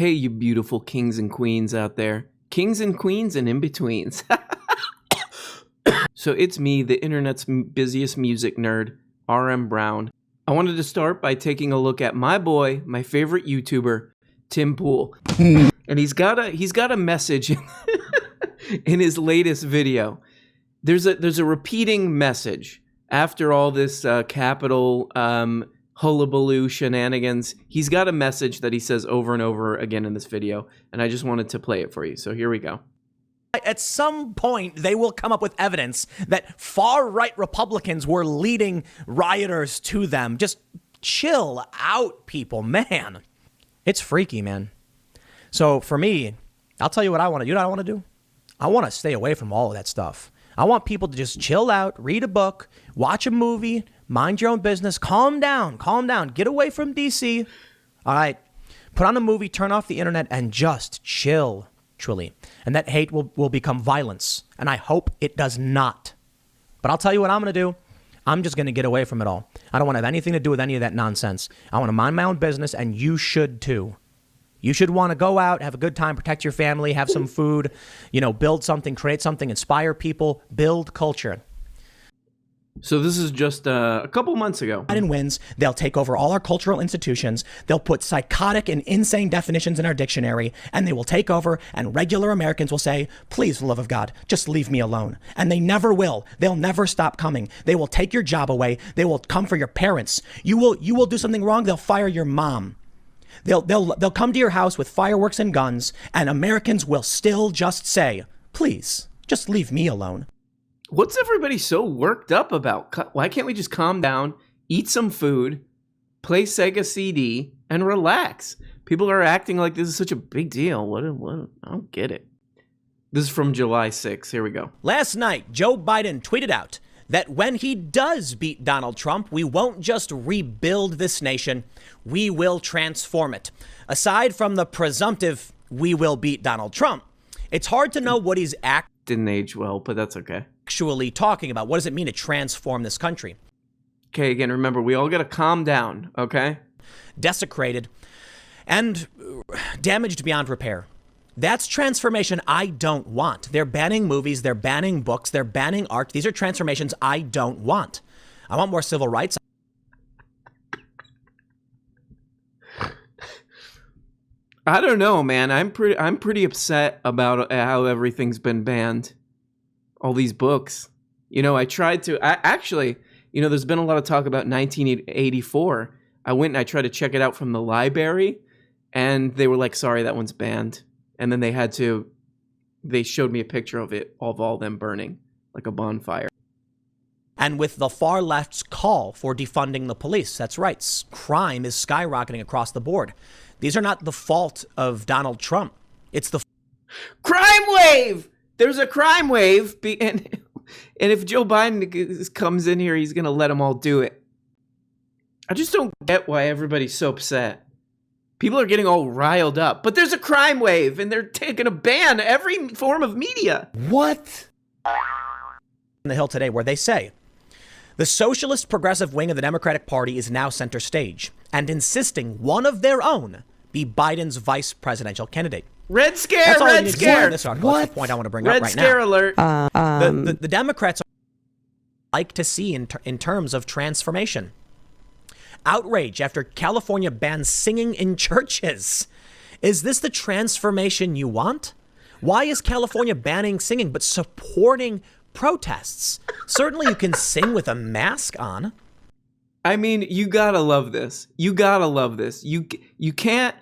Hey, you beautiful kings and queens out there. Kings and queens and in-betweens. So it's me, the internet's busiest music nerd, RM Brown. I wanted to start by taking a look at my boy, my favorite YouTuber, Tim Pool. And he's got a message in his latest video. There's a repeating message after all this Capitol hullabaloo shenanigans. He's got a message that he says over and over again in this video, and I just wanted to play it for you. So here we go. At some point, they will come up with evidence that far-right Republicans were leading rioters to them. Just chill out, people, man. It's freaky, man. So for me, I'll tell you what I want to do. You know what I want to do? I want to stay away from all of that stuff. I want people to just chill out, read a book, watch a movie, mind your own business, calm down, get away from DC. All right, put on a movie, turn off the internet, and just chill, truly. And that hate will become violence, and I hope it does not. But I'll tell you what I'm going to do. I'm just going to get away from it all. I don't want to have anything to do with any of that nonsense. I want to mind my own business, and you should too. You should want to go out, have a good time, protect your family, have some food, build something, create something, inspire people, build culture. So this is just a couple months ago. Biden wins, they'll take over all our cultural institutions, they'll put psychotic and insane definitions in our dictionary, and they will take over, and regular Americans will say, please, for the love of God, just leave me alone. And they never will. They'll never stop coming. They will take your job away. They will come for your parents. You will do something wrong, they'll fire your mom. They'll come to your house with fireworks and guns, and Americans will still just say, please, just leave me alone. What's everybody so worked up about? Why can't we just calm down, eat some food, play Sega CD, and relax? People are acting like this is such a big deal. What? I don't get it. This is from July 6th. Here we go. Last night, Joe Biden tweeted out that when he does beat Donald Trump, we won't just rebuild this nation, we will transform it. Aside from the presumptive, we will beat Donald Trump, it's hard to know what he's Didn't age well, but that's okay. Actually talking about. What does it mean to transform this country? Okay, again, remember, we all got to calm down, okay? Desecrated and damaged beyond repair. That's transformation I don't want. They're banning movies, they're banning books, they're banning art. These are transformations I don't want. I want more civil rights. I don't know, man. I'm pretty upset about how everything's been banned. All these books. I tried to... Actually, there's been a lot of talk about 1984. I went and I tried to check it out from the library, and they were like, sorry, that one's banned. And then they showed me a picture of all them burning, like a bonfire. And with the far left's call for defunding the police, that's right, crime is skyrocketing across the board. These are not the fault of Donald Trump. It's the crime wave! There's a crime wave, and if Joe Biden comes in here, he's going to let them all do it. I just don't get why everybody's so upset. People are getting all riled up, but there's a crime wave, and they're taking a ban every form of media. What? On the Hill today, where they say the socialist progressive wing of the Democratic Party is now center stage and insisting one of their own be Biden's vice presidential candidate. Red scare, red scare. This article. That's the point I want to bring up right now. Red scare alert. The Democrats like to see in terms of transformation. Outrage after California bans singing in churches. Is this the transformation you want? Why is California banning singing but supporting protests? Certainly you can sing with a mask on. I mean, you gotta love this. You gotta love this. You can't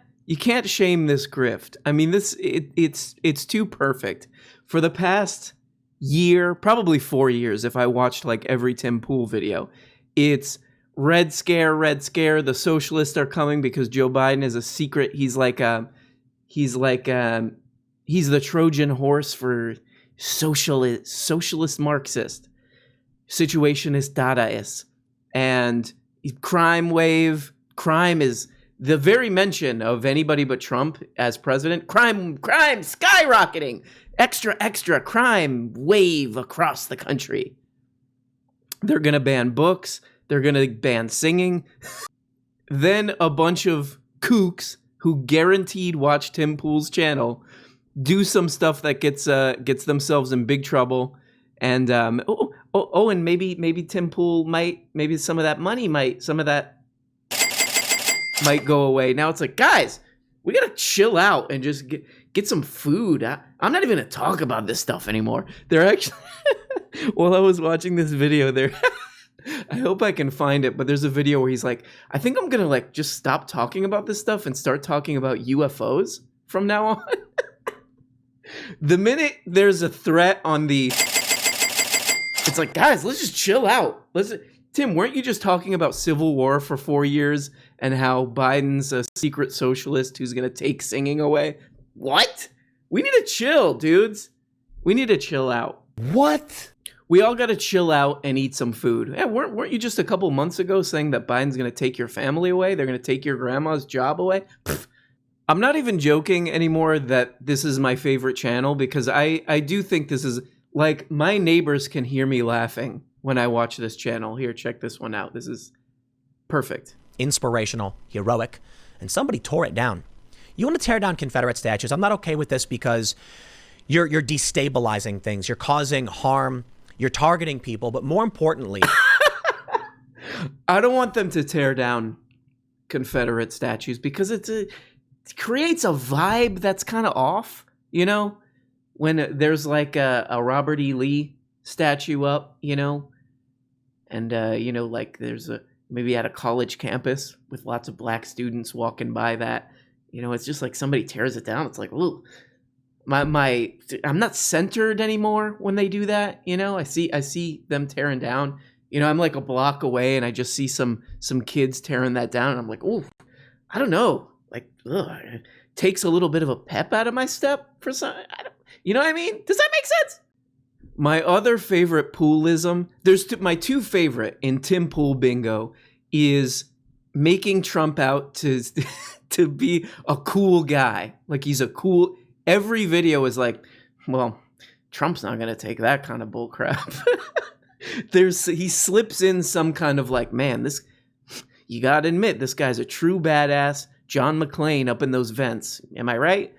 shame this grift. I mean, it's too perfect. For the past year, probably 4 years, if I watched like every Tim Pool video, it's red scare, the socialists are coming because Joe Biden is a secret. He's the Trojan horse for socialist Marxist, situationist Dadaist, and crime wave. Crime is the very mention of anybody but Trump as president. Crime skyrocketing, extra crime wave across the country. They're gonna ban books. They're going to ban singing. Then a bunch of kooks who guaranteed watch Tim Pool's channel do some stuff that gets themselves in big trouble, and and maybe Tim Pool maybe some of that money might go away. Now it's like, guys, we gotta chill out and just get some food. I'm not even gonna talk about this stuff anymore. They're actually while I was watching this video there. I hope I can find it, but there's a video where he's like, I think I'm gonna just stop talking about this stuff and start talking about UFOs from now on. The minute there's a threat on it's like, guys, let's just chill out. Tim, weren't you just talking about civil war for 4 years and how Biden's a secret socialist who's gonna take singing away? What? We need to chill, dudes. We need to chill out. What? We all got to chill out and eat some food. Yeah, weren't you just a couple months ago saying that Biden's going to take your family away? They're going to take your grandma's job away? Pfft. I'm not even joking anymore that this is my favorite channel, because I do think this is, like, my neighbors can hear me laughing when I watch this channel. Here, check this one out. This is perfect. Inspirational, heroic, and somebody tore it down. You want to tear down Confederate statues? I'm not okay with this, because you're destabilizing things. You're causing harm. You're targeting people, but more importantly, I don't want them to tear down Confederate statues, because it creates a vibe that's kind of off, you know, when there's like a Robert E. Lee statue up, you know, and, like there's maybe at a college campus with lots of black students walking by that, you know, it's just like somebody tears it down. It's like, ooh. I'm not centered anymore when they do that. You know, I see them tearing down, you know, I'm like a block away and I just see some kids tearing that down. And I'm like, ooh, I don't know. Like, it takes a little bit of a pep out of my step for some, you know what I mean? Does that make sense? My other favorite Poolism, my two favorite in Tim Pool bingo is making Trump out to be a cool guy. Like he's a cool, every video is like, well, Trump's not going to take that kind of bull crap. He slips in some kind of like, man, you got to admit, this guy's a true badass. John McClane up in those vents. Am I right?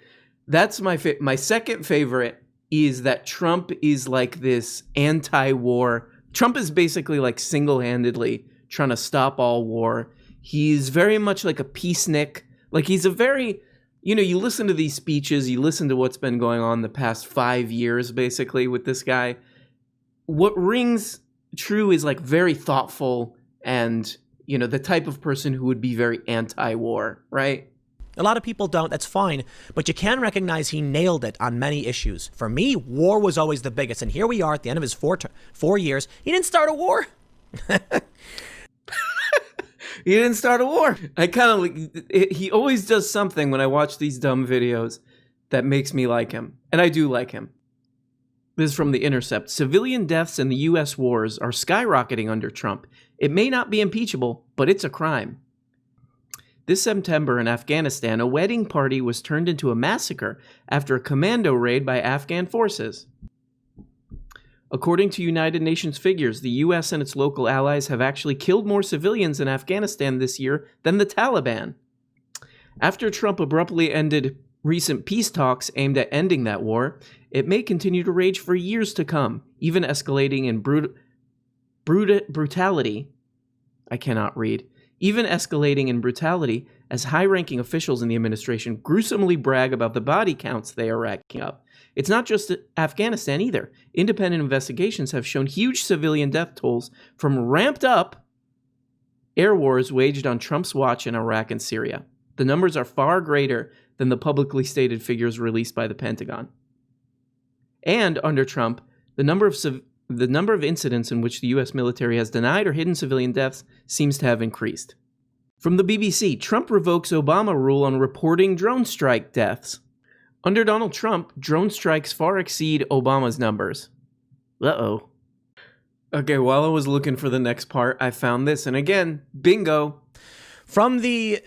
That's my second favorite is that Trump is like this anti-war. Trump is basically like single-handedly trying to stop all war. He's very much like a peacenik. Like he's a very, you know, you listen to these speeches, you listen to what's been going on the past 5 years, basically, with this guy. What rings true is like very thoughtful and, you know, the type of person who would be very anti-war, right? A lot of people don't. That's fine. But you can recognize he nailed it on many issues. For me, war was always the biggest. And here we are at the end of his 4 years. He didn't start a war. He didn't start a war. He always does something when I watch these dumb videos that makes me like him. And I do like him. This is from The Intercept. Civilian deaths in the U.S. wars are skyrocketing under Trump. It may not be impeachable, but it's a crime. This September in Afghanistan, a wedding party was turned into a massacre after a commando raid by Afghan forces. According to United Nations figures, the U.S. and its local allies have actually killed more civilians in Afghanistan this year than the Taliban. After Trump abruptly ended recent peace talks aimed at ending that war, it may continue to rage for years to come, even escalating in brutality. I cannot read. Even escalating in brutality as high-ranking officials in the administration gruesomely brag about the body counts they are racking up. It's not just Afghanistan either. Independent investigations have shown huge civilian death tolls from ramped-up air wars waged on Trump's watch in Iraq and Syria. The numbers are far greater than the publicly stated figures released by the Pentagon. And under Trump, the number of incidents in which the U.S. military has denied or hidden civilian deaths seems to have increased. From the BBC, Trump revokes Obama rule on reporting drone strike deaths. Under Donald Trump, drone strikes far exceed Obama's numbers. Uh-oh. Okay, while I was looking for the next part, I found this, and again, bingo. From the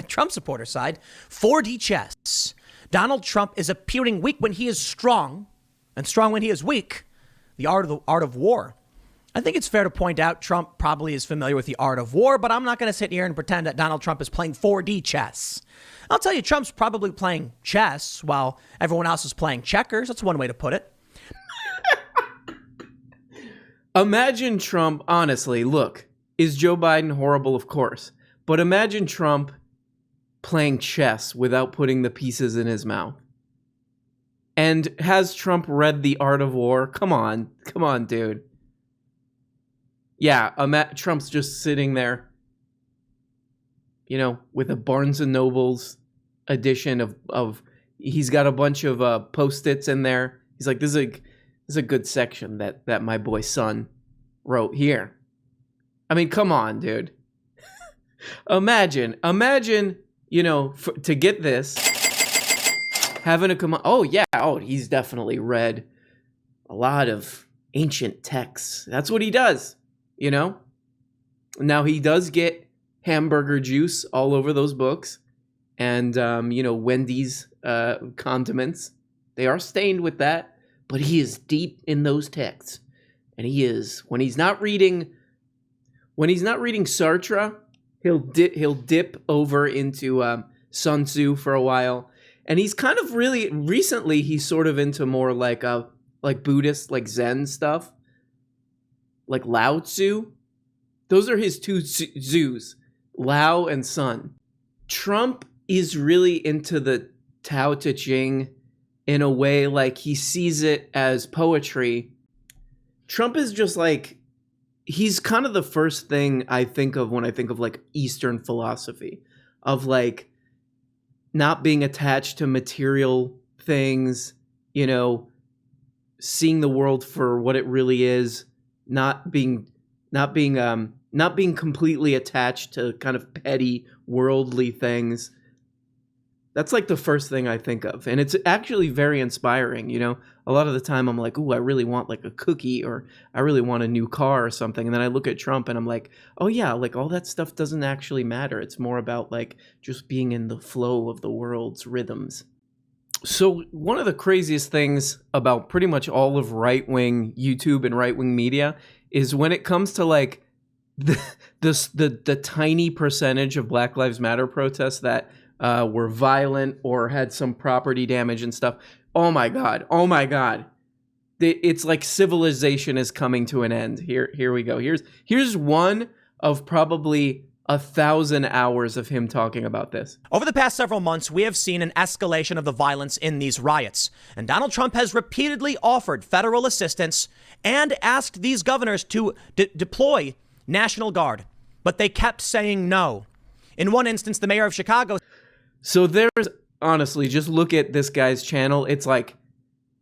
Trump supporter side, 4D chess. Donald Trump is appearing weak when he is strong, and strong when he is weak. The art of war. I think it's fair to point out Trump probably is familiar with the art of war, but I'm not going to sit here and pretend that Donald Trump is playing 4D chess. I'll tell you, Trump's probably playing chess while everyone else is playing checkers. That's one way to put it. Imagine Trump, honestly, look, is Joe Biden horrible? Of course. But imagine Trump playing chess without putting the pieces in his mouth. And has Trump read The Art of War? Come on, dude. Yeah, Trump's just sitting there, with a Barnes & Noble's edition of he's got a bunch of Post-its in there. He's like, this is a good section that my boy son wrote here. I mean, come on, dude. Imagine, to get this, having to come on. Oh, yeah. Oh, he's definitely read a lot of ancient texts. That's what he does, Now, he does get hamburger juice all over those books. And, Wendy's condiments. They are stained with that. But he is deep in those texts. And he is, when he's not reading Sartre, he'll dip over into Sun Tzu for a while. And he's kind of recently he's sort of into more like Buddhist, like Zen stuff. Like Lao Tzu. Those are his two Zus, Lao and Sun. Trump is really into the Tao Te Ching in a way like he sees it as poetry. Trump is just like, he's kind of the first thing I think of when I think of like Eastern philosophy of like not being attached to material things, seeing the world for what it really is, not being completely attached to kind of petty worldly things. That's like the first thing I think of. And it's actually very inspiring, A lot of the time I'm like, ooh, I really want like a cookie or I really want a new car or something. And then I look at Trump and I'm like, oh yeah, like all that stuff doesn't actually matter. It's more about like just being in the flow of the world's rhythms. So one of the craziest things about pretty much all of right-wing YouTube and right-wing media is when it comes to like the tiny percentage of Black Lives Matter protests that were violent or had some property damage and stuff. Oh my God. It's like civilization is coming to an end. Here we go. Here's one of probably 1,000 hours of him talking about this. Over the past several months, we have seen an escalation of the violence in these riots. And Donald Trump has repeatedly offered federal assistance and asked these governors to deploy National Guard. But they kept saying no. In one instance, the mayor of Chicago. So there's, honestly, just look at this guy's channel. It's like,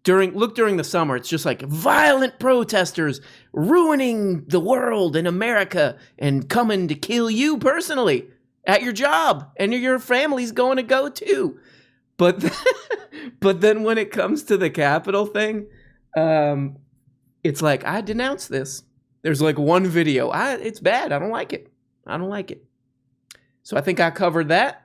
during the summer, it's just like violent protesters ruining the world and America and coming to kill you personally at your job and your family's going to go too. But then when it comes to the Capitol thing, it's like, I denounce this. There's like one video. It's bad. I don't like it. So I think I covered that.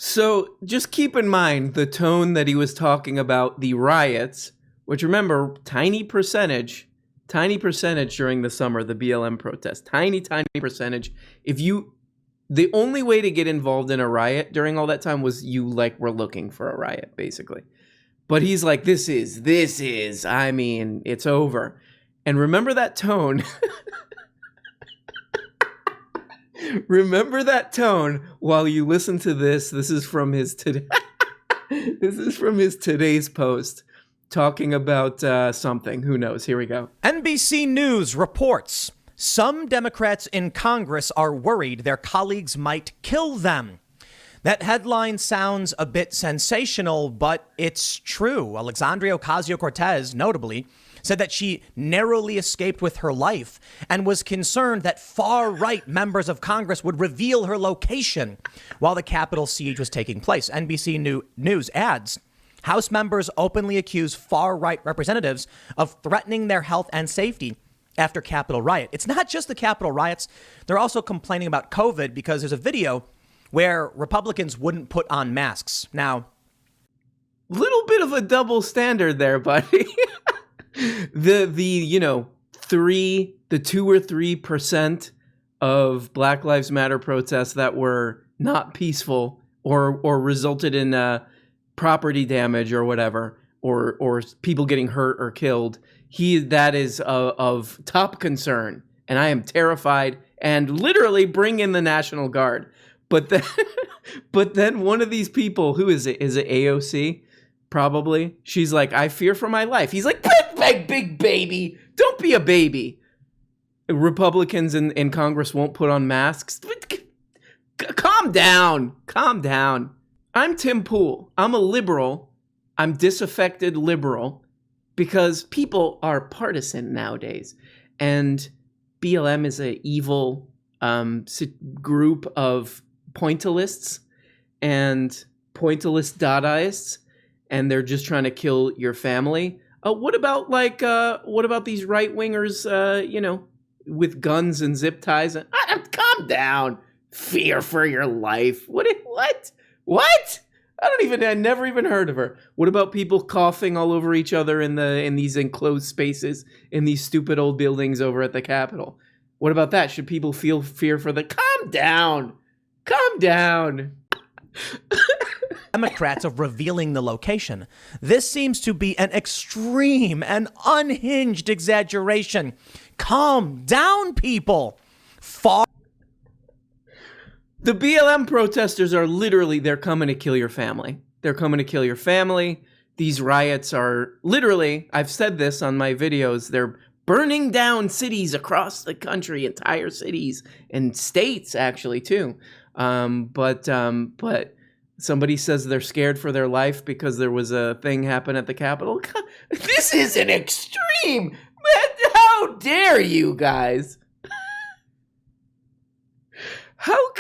So just keep in mind the tone that he was talking about the riots, which remember, tiny percentage during the summer, the BLM protest, tiny percentage. The only way to get involved in a riot during all that time was you were looking for a riot, basically. But he's like, this is, it's over. And remember that tone. Remember that tone while you listen to this. This is from his today's post talking about something. Who knows? Here we go. NBC News reports some Democrats in Congress are worried their colleagues might kill them. That headline sounds a bit sensational, but it's true. Alexandria Ocasio-Cortez, notably, said that she narrowly escaped with her life and was concerned that far-right members of Congress would reveal her location while the Capitol siege was taking place. NBC News adds, House members openly accuse far-right representatives of threatening their health and safety after Capitol riot. It's not just the Capitol riots. They're also complaining about COVID because there's a video where Republicans wouldn't put on masks. Now, little bit of a double standard there, buddy. The the 2 or 3% of Black Lives Matter protests that were not peaceful or resulted in property damage or whatever, or people getting hurt or killed, that is of top concern, and I am terrified and literally bring in the National Guard. But then one of these people, who is it? Is it AOC? Probably. She's like, I fear for my life. He's like, big baby. Don't be a baby. Republicans in Congress won't put on masks. Calm down. Calm down. I'm Tim Pool. I'm a liberal. I'm disaffected liberal because people are partisan nowadays. And BLM is an evil group of pointillists and pointillist Dadaists, and they're just trying to kill your family. What about these right wingers? With guns and zip ties? Calm down. Fear for your life. What? I never even heard of her. What about people coughing all over each other in these enclosed spaces in these stupid old buildings over at the Capitol? What about that? Should people feel fear for the? Calm down. Calm down. Democrats of revealing the location. This seems to be an extreme and unhinged exaggeration. Calm down, people. The BLM protesters are they're coming to kill your family. They're coming to kill your family. These riots are literally, I've said this on my videos, they're burning down cities across the country, entire cities and states actually too. But somebody says they're scared for their life because there was a thing happen at the Capitol. This is an extreme. How dare you guys? How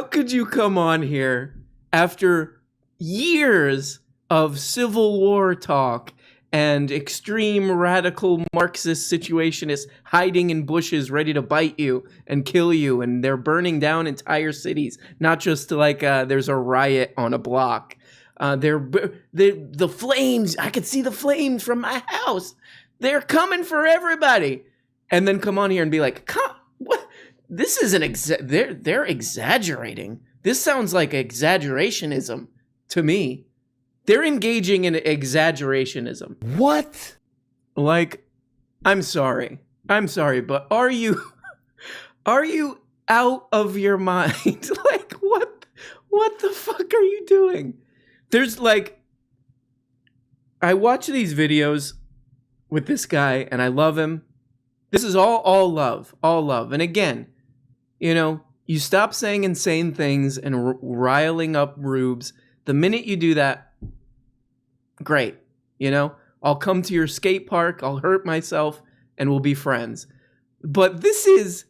could you come on here after years of Civil War talk and extreme radical Marxist situationists hiding in bushes ready to bite you and kill you, and they're burning down entire cities, not just like there's a riot on a block. The flames, I could see the flames from my house. They're coming for everybody. And then come on here and be like, what? This is they're exaggerating. This sounds like exaggerationism to me. They're engaging in exaggerationism. What? Like, I'm sorry, but are you out of your mind? Like, what the fuck are you doing? There's I watch these videos with this guy and I love him. This is all love. And again, you stop saying insane things and riling up rubes. The minute you do that, great. I'll come to your skate park, I'll hurt myself, and we'll be friends. But this is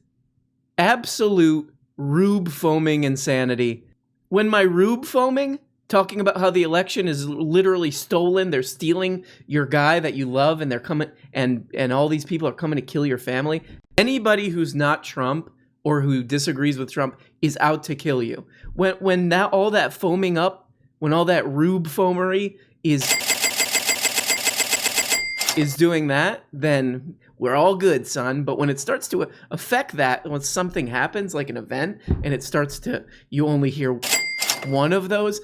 absolute rube foaming insanity. When my rube foaming, talking about how the election is literally stolen, they're stealing your guy that you love, and they're coming, and all these people are coming to kill your family. Anybody who's not Trump or who disagrees with Trump is out to kill you. When now all that foaming up, when all that rube foamery is doing that, then we're all good, son. But when it starts to affect that, when something happens, like an event, and it starts to, you only hear one of those,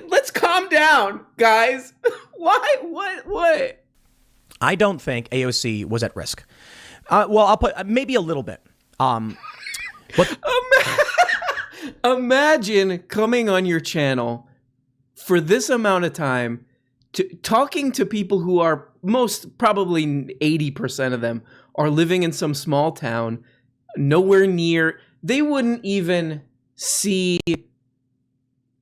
let's calm down, guys. Why? What? I don't think AOC was at risk. Well, I'll put maybe a little bit. But imagine coming on your channel for this amount of time, talking to people who are probably 80% of them are living in some small town, nowhere near. They wouldn't even see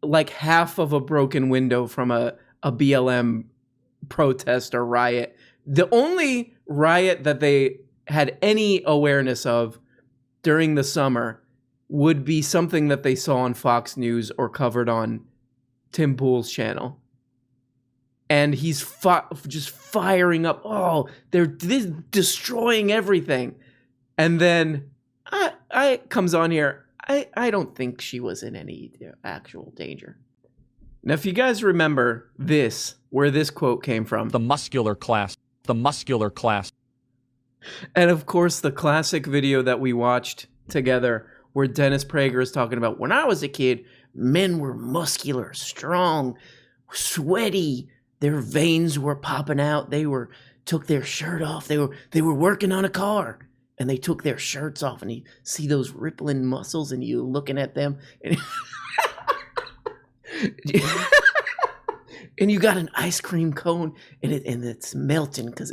like half of a broken window from a BLM protest or riot. The only riot that they had any awareness of during the summer would be something that they saw on Fox News or covered on Tim Pool's channel. And he's just firing up. Oh, they're destroying everything. And then I comes on here. I don't think she was in any actual danger. Now, if you guys remember where this quote came from. The muscular class. And of course, the classic video that we watched together where Dennis Prager is talking about, when I was a kid, men were muscular, strong, sweaty. Their veins were popping out. They took their shirt off. They were working on a car, and they took their shirts off, and you see those rippling muscles, and you looking at them, and, and you got an ice cream cone, and it's melting because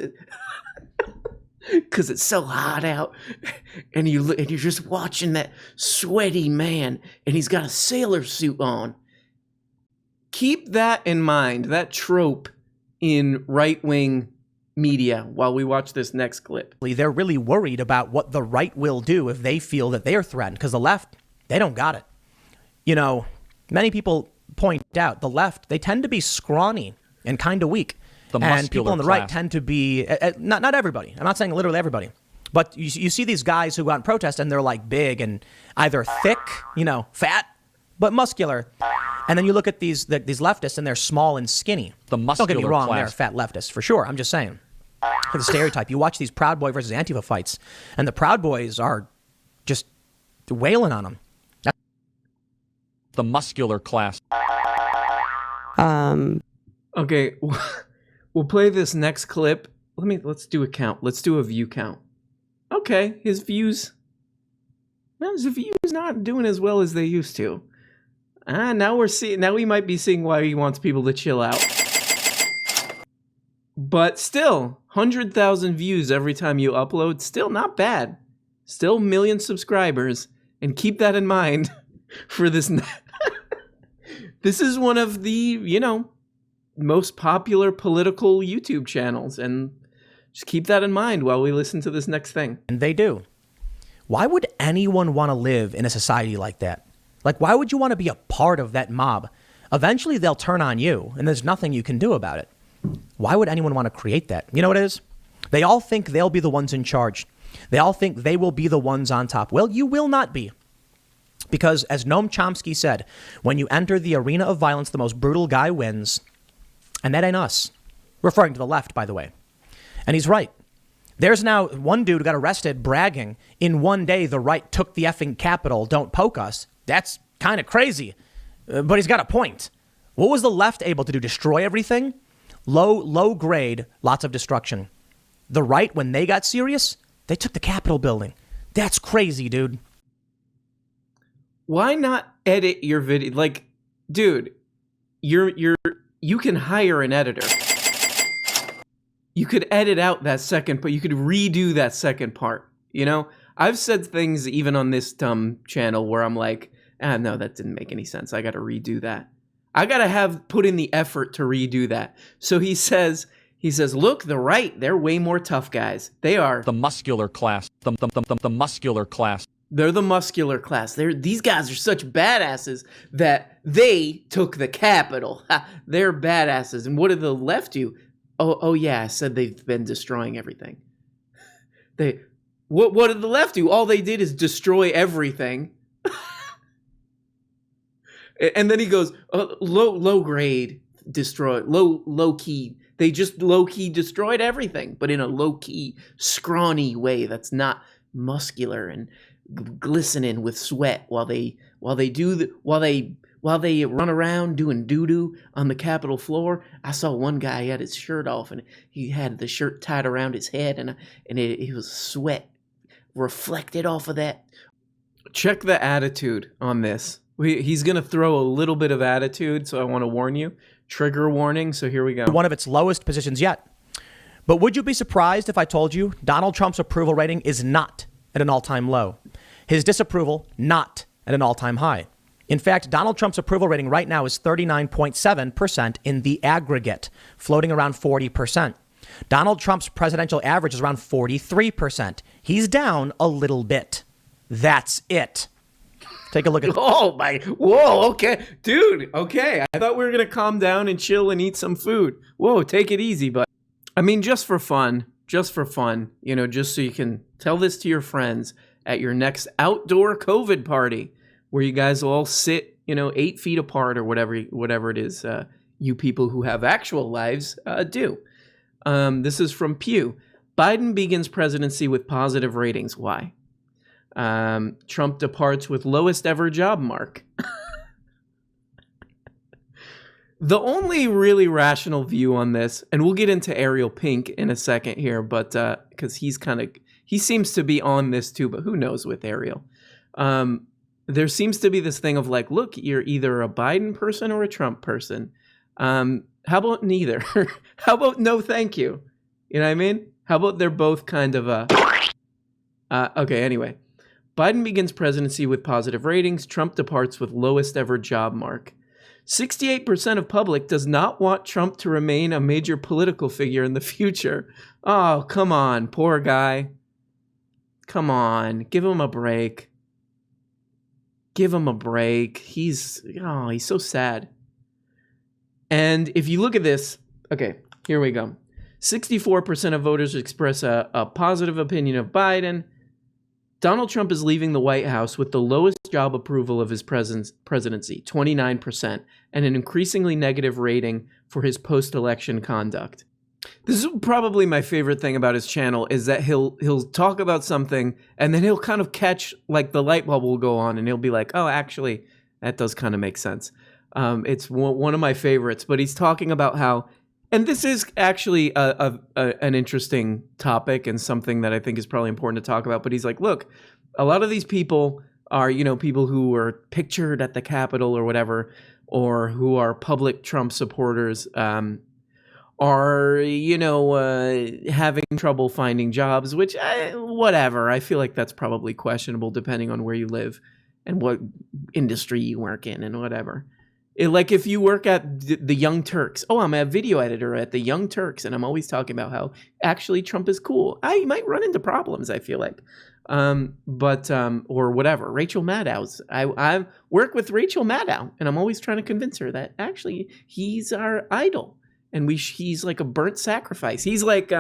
it's so hot out, and you're just watching that sweaty man, and he's got a sailor suit on. Keep that in mind, that trope in right-wing media while we watch this next clip. They're really worried about what the right will do if they feel that they're threatened, because the left, they don't got it. You know, many people point out the left, they tend to be scrawny and kind of weak. And people on the right tend to be, not everybody, I'm not saying literally everybody, but you see these guys who go out and protest and they're like big and either thick, fat, but muscular. And then you look at these leftists and they're small and skinny. The muscular Don't get me wrong, class. they're fat leftists for sure. I'm just saying. For the stereotype, you watch these Proud Boy versus Antifa fights, and the Proud Boys are just wailing on them. The muscular class. Okay, we'll play this next clip. Let's do a count. Let's do a view count. Okay, his views not doing as well as they used to. Now we might be seeing why he wants people to chill out. But still, 100,000 views every time you upload, still not bad. Still million subscribers, and keep that in mind for this. This is one of the, most popular political YouTube channels, and just keep that in mind while we listen to this next thing. And they do. Why would anyone want to live in a society like that? Like, why would you want to be a part of that mob? Eventually, they'll turn on you, and there's nothing you can do about it. Why would anyone want to create that? You know what it is? They all think they'll be the ones in charge. They all think they will be the ones on top. Well, you will not be. Because as Noam Chomsky said, when you enter the arena of violence, the most brutal guy wins. And that ain't us. Referring to the left, by the way. And he's right. There's now one dude who got arrested bragging, in one day the right took the effing Capitol, don't poke us. That's kind of crazy. But he's got a point. What was the left able to do? Destroy everything? Low grade, lots of destruction. The right, when they got serious, they took the Capitol building. That's crazy, dude. Why not edit your video? Like, dude, you can hire an editor. You could edit out that second, but you could redo that second part. I've said things even on this dumb channel where I'm like, no, that didn't make any sense. I got to redo that. I got to put in the effort to redo that. So he says, look, the right, they're way more tough guys. They are. The muscular class. The muscular class. They're the muscular class. These guys are such badasses that they took the Capitol. They're badasses. And what did the left do? Oh yeah, I said they've been destroying everything. What did the left do? All they did is destroy everything. And then he goes, low grade, destroy, low key. They just low key destroyed everything, but in a low key, scrawny way that's not muscular and glistening with sweat while they run around doing doo-doo on the Capitol floor. I saw one guy, he had his shirt off and he had the shirt tied around his head and it was sweat reflected off of that. Check the attitude on this. He's going to throw a little bit of attitude, so I want to warn you. Trigger warning, so here we go. One of its lowest positions yet. But would you be surprised if I told you Donald Trump's approval rating is not at an all-time low? His disapproval, not at an all-time high. In fact, Donald Trump's approval rating right now is 39.7% in the aggregate, floating around 40%. Donald Trump's presidential average is around 43%. He's down a little bit. That's it. Take a look at. Whoa, okay. Dude, okay. I thought we were going to calm down and chill and eat some food. Whoa, take it easy, but just for fun, just so you can tell this to your friends at your next outdoor COVID party where you guys will all sit, 8 feet apart or whatever it is you people who have actual lives do. This is from Pew. Biden begins presidency with positive ratings. Why? Trump departs with lowest ever job mark. The only really rational view on this, and we'll get into Ariel Pink in a second here, but because he seems to be on this too, but who knows with Ariel. There seems to be this thing of like, look, you're either a Biden person or a Trump person. How about neither? How about no thank you? You know what I mean? How about they're both kind of okay, anyway. Biden begins presidency with positive ratings. Trump departs with lowest ever job mark. 68% of public does not want Trump to remain a major political figure in the future. Oh, come on, poor guy. Come on, give him a break. Give him a break. He's so sad. And if you look at this, okay, here we go. 64% of voters express a positive opinion of Biden. Donald Trump is leaving the White House with the lowest job approval of his presidency, 29%, and an increasingly negative rating for his post-election conduct. This is probably my favorite thing about his channel, is that he'll talk about something and then he'll kind of catch, like the light bulb will go on and he'll be like, oh, actually, that does kind of make sense. It's one of my favorites, but he's talking about how, and this is actually an interesting topic and something that I think is probably important to talk about. But he's like, look, a lot of these people are, people who were pictured at the Capitol or whatever, or who are public Trump supporters, are, having trouble finding jobs, which, whatever. I feel like that's probably questionable depending on where you live and what industry you work in and whatever. Like if you work at the Young Turks, I'm a video editor at the Young Turks, and I'm always talking about how actually Trump is cool. I might run into problems, I feel like. Or whatever. Rachel Maddow's. I work with Rachel Maddow, and I'm always trying to convince her that actually he's our idol, and he's like a burnt sacrifice. He's like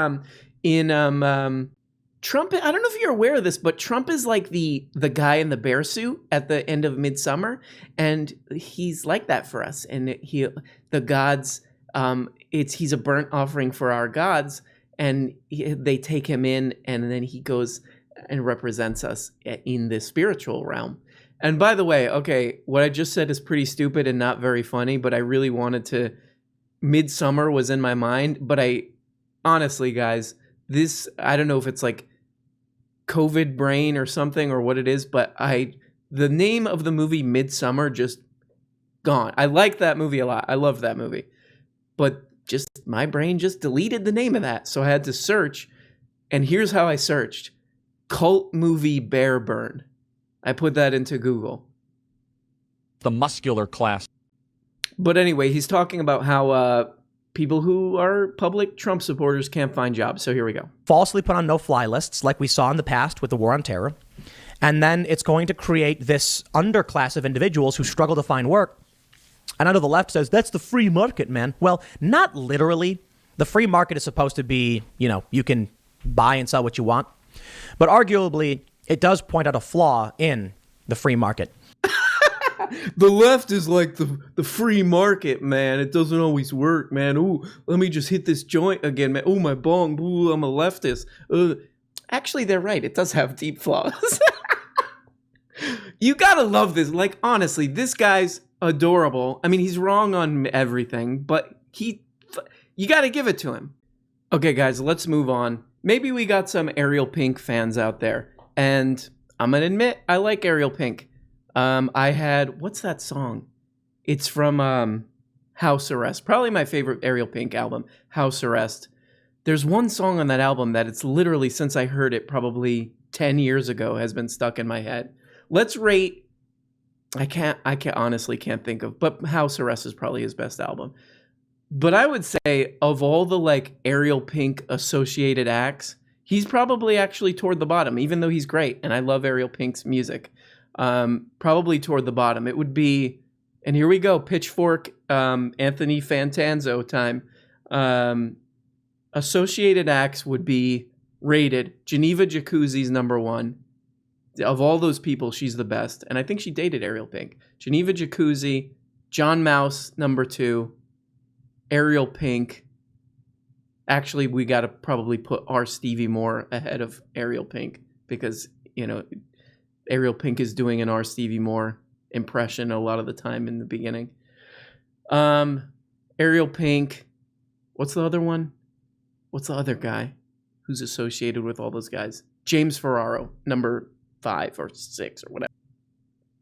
Trump, I don't know if you're aware of this, but Trump is like the guy in the bear suit at the end of Midsummer, and he's like that for us. And he's a burnt offering for our gods, and they take him in, and then he goes and represents us in the spiritual realm. And by the way, okay, what I just said is pretty stupid and not very funny, but I really wanted to. Midsummer was in my mind, but honestly, guys, I don't know if it's like COVID brain or something or what it is, but the name of the movie Midsummer just gone. I like that movie a lot. I love that movie. But just my brain just deleted the name of that. So I had to search, and here's how I searched. Cult movie bear burn. I put that into Google. The muscular class. But anyway, he's talking about how people who are public Trump supporters can't find jobs. So here we go. Falsely put on no-fly lists like we saw in the past with the war on terror. And then it's going to create this underclass of individuals who struggle to find work. And I know the left says, that's the free market, man. Well, not literally. The free market is supposed to be, you can buy and sell what you want. But arguably, it does point out a flaw in the free market. The left is like the free market, man. It doesn't always work, man. Ooh, let me just hit this joint again, man. Ooh, my bong. Ooh, I'm a leftist. Actually, they're right. It does have deep flaws. You gotta love this. Like, honestly, this guy's adorable. I mean, he's wrong on everything, but you gotta give it to him. Okay, guys, let's move on. Maybe we got some Ariel Pink fans out there. And I'm gonna admit, I like Ariel Pink. What's that song? It's from House Arrest. Probably my favorite Ariel Pink album, House Arrest. There's one song on that album that it's literally, since I heard it probably 10 years ago, has been stuck in my head. Let's rate, I honestly can't think of, but House Arrest is probably his best album. But I would say of all the like Ariel Pink associated acts, he's probably actually toward the bottom, even though he's great. And I love Ariel Pink's music. Probably toward the bottom. It would be, and here we go, Pitchfork, Anthony Fantanzo time. Associated acts would be rated. Geneva Jacuzzi's number one. Of all those people, she's the best. And I think she dated Ariel Pink. Geneva Jacuzzi, John Mouse, number two, Ariel Pink, Actually, we got to probably put our Stevie Moore ahead of Ariel Pink because, Ariel Pink is doing an R. Stevie Moore impression a lot of the time in the beginning. Ariel Pink. What's the other one? What's the other guy who's associated with all those guys? James Ferraro, number 5 or 6 or whatever.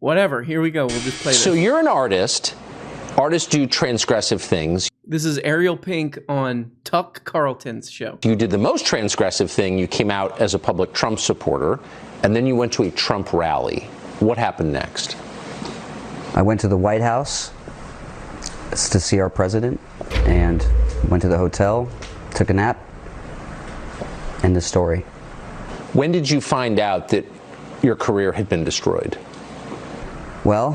Whatever. Here we go. We'll just play this. So you're an artist. Artists do transgressive things. This is Ariel Pink on Tuck Carlton's show. You did the most transgressive thing. You came out as a public Trump supporter, and then you went to a Trump rally. What happened next? I went to the White House to see our president and went to the hotel, took a nap, end of story. When did you find out that your career had been destroyed? Well,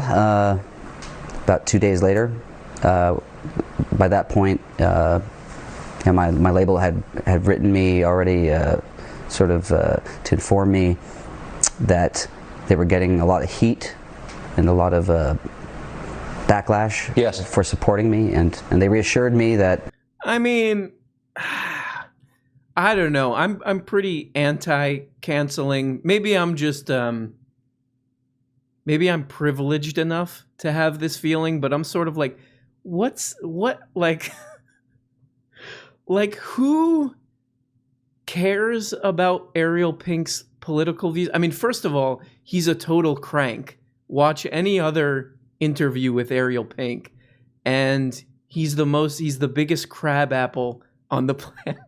about 2 days later. By that point, my label had written me already, to inform me that they were getting a lot of heat and a lot of backlash for supporting me, and they reassured me that. I mean, I don't know. I'm pretty anti-canceling. Maybe I'm just maybe I'm privileged enough to have this feeling, but I'm sort of like, like who cares about Ariel Pink's political views? I mean, first of all, he's a total crank. Watch any other interview with Ariel Pink, and he's the biggest crab apple on the planet.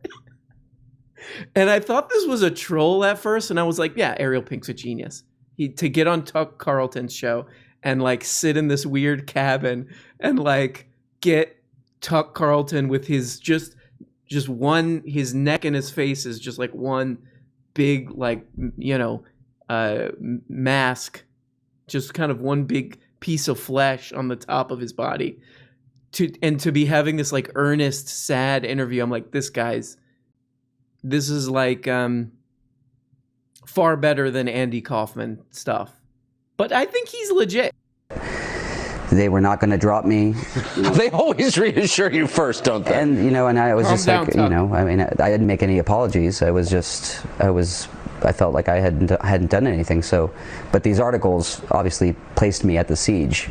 And I thought this was a troll at first, and I was like, yeah, Ariel Pink's a genius. To get on Tuck Carlton's show and like sit in this weird cabin and like get Tuck Carlton with his just one, his neck and his face is just like one big mask, just kind of one big piece of flesh on the top of his body. To be having this like earnest, sad interview, I'm like, this is like far better than Andy Kaufman stuff. But I think he's legit. They were not going to drop me. They always reassure you first, don't they? And and I was Calm just down, like, Tuck. I didn't make any apologies. I felt like I hadn't done anything. So, but these articles obviously placed me at the siege.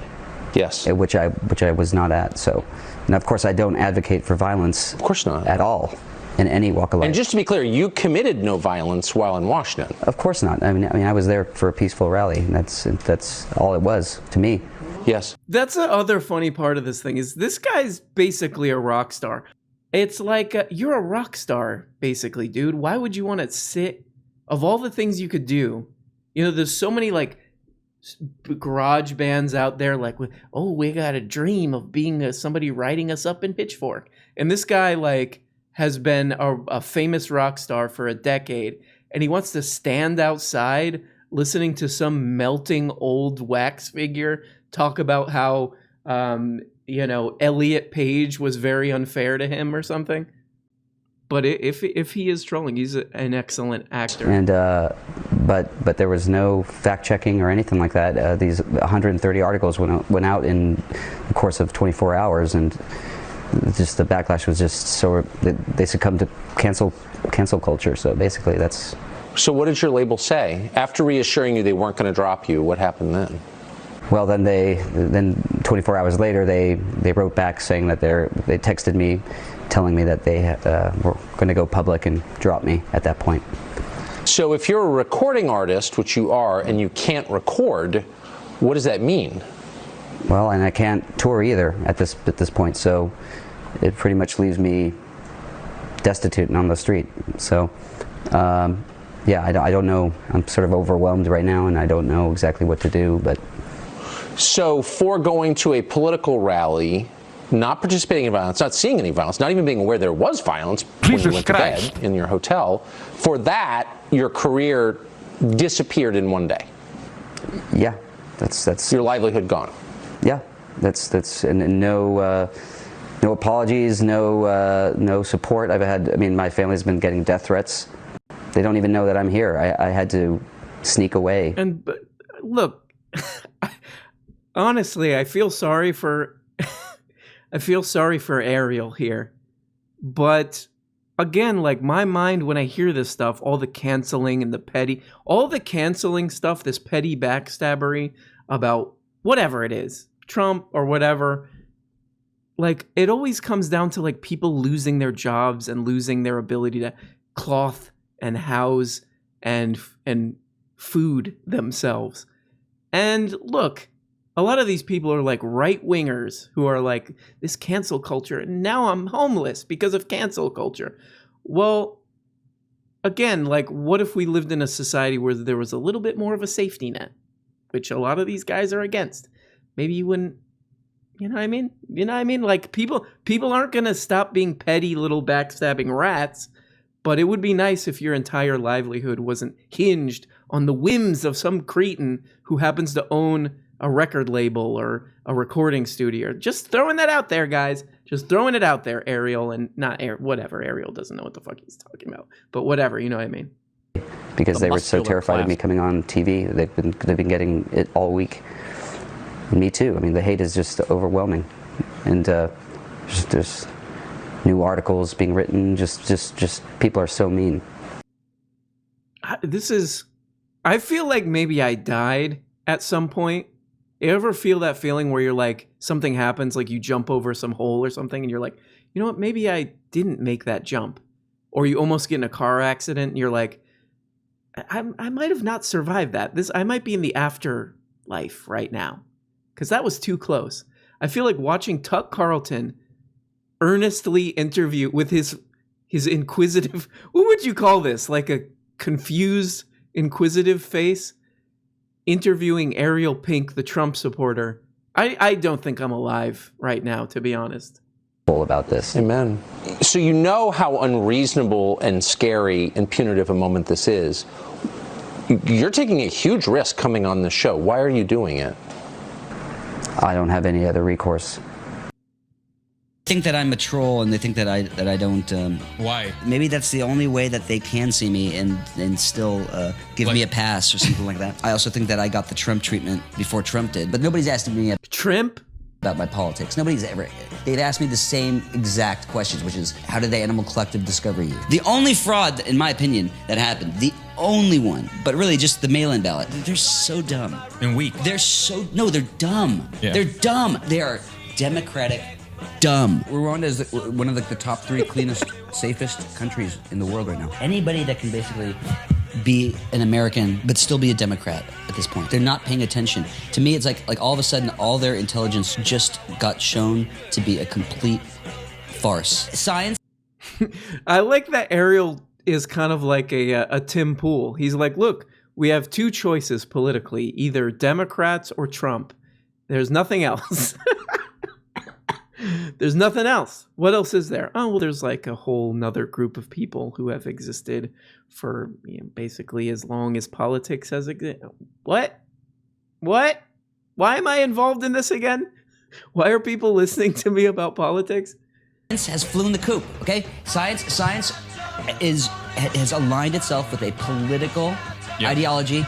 Yes. Which I was not at. So, and of course I don't advocate for violence. Of course not. At all. In any walk of life. And just to be clear, you committed no violence while in Washington. Of course not. I mean, I was there for a peaceful rally. And that's all it was to me. Yes. That's the other funny part of this thing is this guy's basically a rock star. It's like you're a rock star, basically, dude. Why would you want to sit? Of all the things you could do, there's so many like garage bands out there. Like, oh, we got a dream of being somebody writing us up in Pitchfork, and this guy like has been a famous rock star for a decade, and he wants to stand outside listening to some melting old wax figure talk about how, Elliot Page was very unfair to him or something. But if he is trolling, he's an excellent actor. And but there was no fact checking or anything like that. These 130 articles went out in the course of 24 hours, and just the backlash was just so they succumbed to cancel culture. So basically, that's. So what did your label say after reassuring you they weren't going to drop you? What happened then? Well, then 24 hours later, they wrote back saying that they texted me, telling me that they were going to go public and drop me at that point. So if you're a recording artist, which you are, and you can't record, what does that mean? Well, and I can't tour either at this point, so it pretty much leaves me destitute and on the street. So, yeah, I don't know. I'm sort of overwhelmed right now, and I don't know exactly what to do. But so, for going to a political rally, not participating in violence, not seeing any violence, not even being aware there was violence when you went to bed in your hotel, for that, your career disappeared in one day. Yeah, that's your livelihood gone. Yeah, that's and no apologies, no support. My family's been getting death threats. They don't even know that I'm here. I had to sneak away. But look, honestly, I feel sorry for Ariel here, but again, like my mind when I hear this stuff, all the canceling and all the canceling stuff, this petty backstabbery about whatever it is, Trump or whatever, like it always comes down to like people losing their jobs and losing their ability to cloth and house and food themselves. And look, a lot of these people are like right-wingers who are like, this cancel culture, and now I'm homeless because of cancel culture. Well, again, like what if we lived in a society where there was a little bit more of a safety net, which a lot of these guys are against? Maybe you wouldn't, you know what I mean? You know what I mean? Like people aren't going to stop being petty little backstabbing rats, but it would be nice if your entire livelihood wasn't hinged on the whims of some cretin who happens to own a record label or a recording studio. Just throwing that out there, guys. Just throwing it out there, Ariel, and not whatever. Ariel doesn't know what the fuck he's talking about, but whatever, you know what I mean? Because they were so terrified of me coming on TV. They've been getting it all week. Me too. I mean, the hate is just overwhelming, and there's new articles being written. Just people are so mean. I feel like maybe I died at some point. You ever feel that feeling where you're like, something happens, like you jump over some hole or something, and you're like, you know what, maybe I didn't make that jump. Or you almost get in a car accident, and you're like, I might have not survived that. I might be in the afterlife right now. Because that was too close. I feel like watching Tuck Carlton earnestly interview with his inquisitive, what would you call this? Like a confused, inquisitive face? Interviewing Ariel Pink, the Trump supporter. I don't think I'm alive right now, to be honest. About this. Amen. So you know how unreasonable and scary and punitive a moment this is. You're taking a huge risk coming on the show. Why are you doing it? I don't have any other recourse. They think that I'm a troll, and they think that I don't. Why? Maybe that's the only way that they can see me and still give me a pass or something like that. I also think that I got the Trump treatment before Trump did, but nobody's asked me Trump? about my politics. Nobody's ever. They've asked me the same exact questions, which is, how did the Animal Collective discover you? The only fraud, in my opinion, that happened, the only one, but really just the mail-in ballot. They're so dumb. And weak. They're dumb. Yeah. They're dumb. They are Democratic dumb. Rwanda is one of the top 3 cleanest, safest countries in the world right now. Anybody that can basically be an American but still be a Democrat at this point, they're not paying attention. To me, it's like all of a sudden all their intelligence just got shown to be a complete farce. Science. I like that Ariel is kind of like a Tim Pool. He's like, look, we have 2 choices politically, either Democrats or Trump. There's nothing else. There's nothing else. What else is there? Oh, well, there's like a whole nother group of people who have existed for basically as long as politics has existed. What? Why am I involved in this again? Why are people listening to me about politics? Science has flown the coop, okay? Science has aligned itself with a political ideology,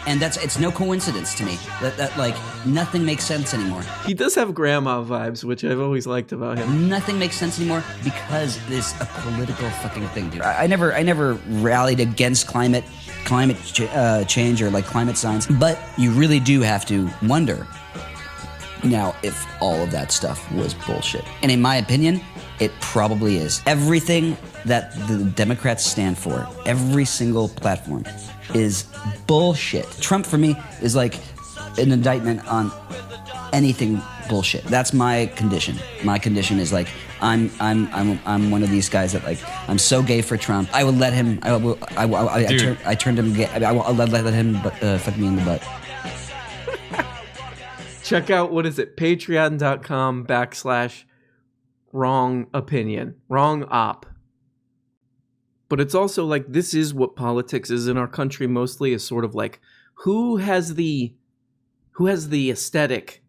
and it's no coincidence to me that like nothing makes sense anymore. He does have grandma vibes, which I've always liked about him. Nothing makes sense anymore because it's a political fucking thing, dude. I never rallied against climate change or like climate science, but you really do have to wonder now if all of that stuff was bullshit. And in my opinion, it probably is. Everything that the Democrats stand for, every single platform, is bullshit. Trump for me is like an indictment on anything bullshit. That's my condition. My condition is like I'm one of these guys that like I'm so gay for Trump. I would let him. I turned him gay. I'll let him fuck me in the butt. Check out, what is it? Patreon.com/wrong opinion. Wrong op. But it's also like, this is what politics is in our country mostly, is sort of like, who has the aesthetic,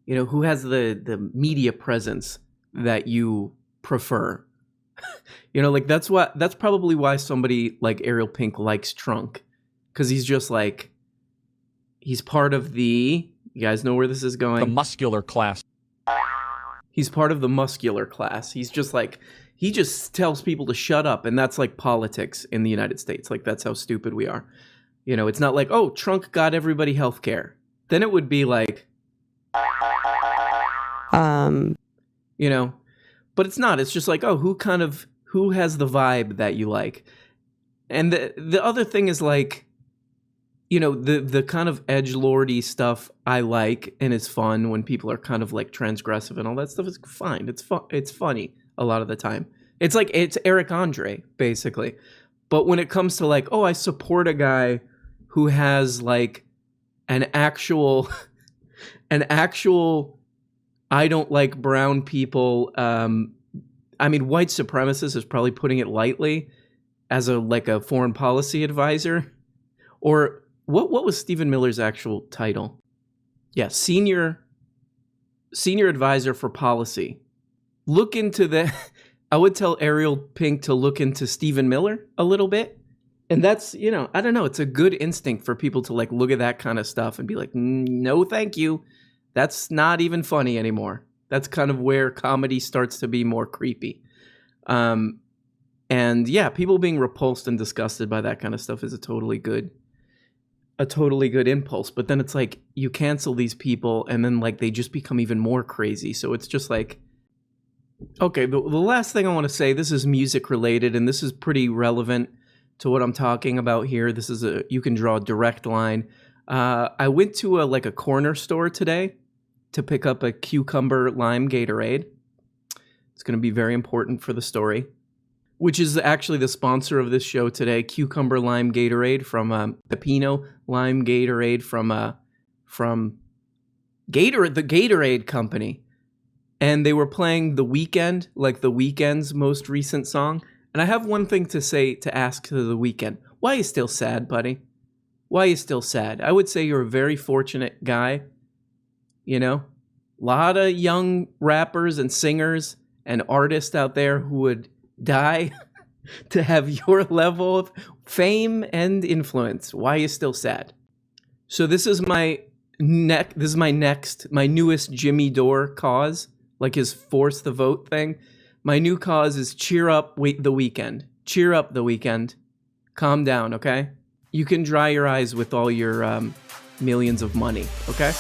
who has the media presence that you prefer. Like that's probably why somebody like Ariel Pink likes Trunk. Because he's just like, he's part of you guys know where this is going? The muscular class. He's part of the muscular class. He's just like, he just tells people to shut up. And that's like politics in the United States. Like, that's how stupid we are. You know, it's not like, oh, Trump got everybody health care. Then it would be like, you know, but it's not. It's just like, oh, who has the vibe that you like? And the other thing is like, you know, the kind of edgelordy stuff I like, and it's fun when people are kind of like transgressive and all that stuff is fine. It's funny a lot of the time. It's like, it's Eric Andre, basically. But when it comes to like, oh, I support a guy who has like an actual I don't like brown people. I mean, white supremacist is probably putting it lightly, as a foreign policy advisor. Or what was Stephen Miller's actual title? Yeah, senior advisor for policy. Look into that. I would tell Ariel Pink to look into Stephen Miller a little bit. And that's, you know, I don't know. It's a good instinct for people to like look at that kind of stuff and be like, no, thank you. That's not even funny anymore. That's kind of where comedy starts to be more creepy. And yeah, people being repulsed and disgusted by that kind of stuff is a totally good impulse. But then it's like, you cancel these people and then like they just become even more crazy. So it's just like, okay, the last thing I want to say, this is music related and this is pretty relevant to what I'm talking about here. This is you can draw a direct line. I went to a corner store today to pick up a cucumber lime Gatorade. It's going to be very important for the story, which is actually the sponsor of this show today, Cucumber Lime Gatorade from Pepino Lime Gatorade from the Gatorade Company. And they were playing The Weeknd, like The Weeknd's most recent song. And I have one thing to ask to The Weeknd. Why are you still sad, buddy? Why are you still sad? I would say you're a very fortunate guy. You know, a lot of young rappers and singers and artists out there who would die to have your level of fame and influence. Why are you still sad? So this is my newest Jimmy Dore cause, like his force the vote thing. My new cause is cheer up The Weeknd. Cheer up The Weeknd. Calm down, okay? You can dry your eyes with all your millions of money, okay?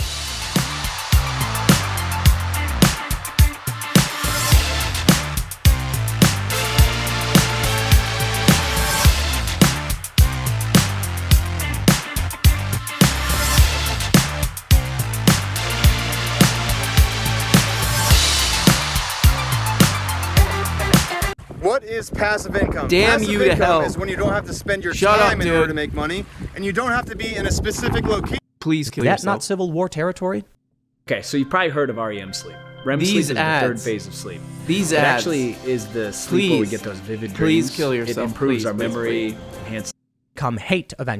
What is passive income? Damn passive you to income hell. Is when you don't have to spend your Shut time up, in order dude. to make money, and you don't have to be in a specific location. Please kill That's yourself. not Civil War territory. Okay, so you've probably heard of REM sleep. REM These sleep is ads. the third phase of sleep. These It ads. actually is the sleep where we Please. get those vivid Please dreams. kill yourself. It improves Please, our please, memory, enhances Come hate eventually.